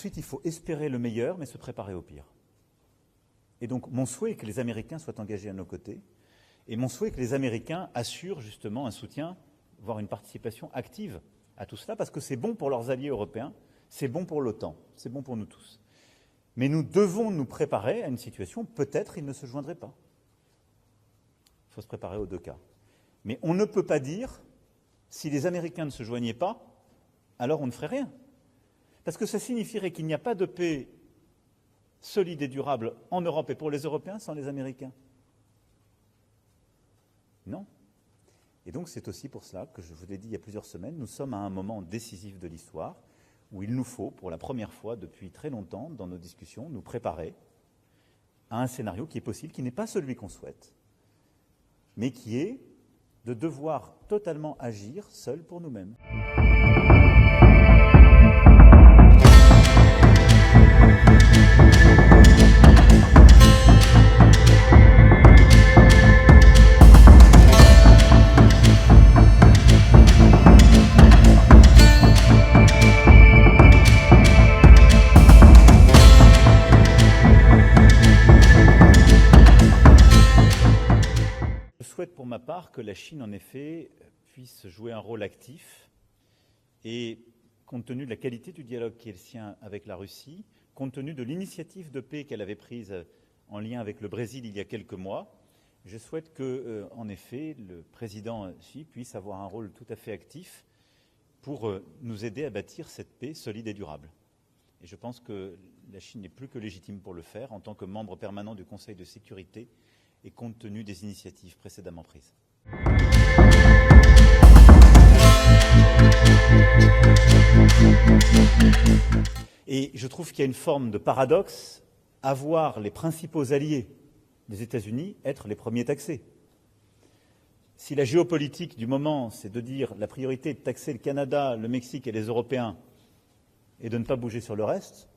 Ensuite, il faut espérer le meilleur, mais se préparer au pire. Et donc, mon souhait est que les Américains soient engagés à nos côtés, et mon souhait est que les Américains assurent justement un soutien, voire une participation active à tout cela, parce que c'est bon pour leurs alliés européens, c'est bon pour l'OTAN, c'est bon pour nous tous. Mais nous devons nous préparer à une situation, peut-être ils ne se joindraient pas. Il faut se préparer aux deux cas. Mais on ne peut pas dire, si les Américains ne se joignaient pas, alors on ne ferait rien. Parce que ça signifierait qu'il n'y a pas de paix solide et durable en Europe et pour les Européens sans les Américains. Non. Et donc c'est aussi pour cela que je vous l'ai dit il y a plusieurs semaines, nous sommes à un moment décisif de l'histoire où il nous faut, pour la première fois depuis très longtemps dans nos discussions, nous préparer à un scénario qui est possible, qui n'est pas celui qu'on souhaite, mais qui est de devoir totalement agir seul pour nous-mêmes. Je souhaite pour ma part que la Chine, en effet, puisse jouer un rôle actif et, compte tenu de la qualité du dialogue qui est le sien avec la Russie, compte tenu de l'initiative de paix qu'elle avait prise en lien avec le Brésil il y a quelques mois, je souhaite que, en effet, le président Xi puisse avoir un rôle tout à fait actif pour nous aider à bâtir cette paix solide et durable. Et je pense que la Chine n'est plus que légitime pour le faire en tant que membre permanent du Conseil de sécurité et compte tenu des initiatives précédemment prises. Et je trouve qu'il y a une forme de paradoxe à voir les principaux alliés des États-Unis être les premiers taxés. Si la géopolitique du moment, c'est de dire la priorité est de taxer le Canada, le Mexique et les Européens et de ne pas bouger sur le reste,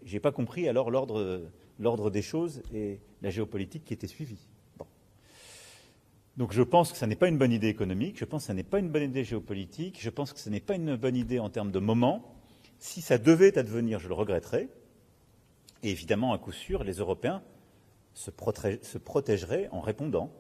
je n'ai pas compris alors l'ordre des choses et la géopolitique qui était suivie. Bon. Donc je pense que ça n'est pas une bonne idée économique, je pense que ça n'est pas une bonne idée géopolitique, je pense que ce n'est pas une bonne idée en termes de moment. Si ça devait advenir, je le regretterais. Et évidemment, à coup sûr, les Européens se protégeraient en répondant.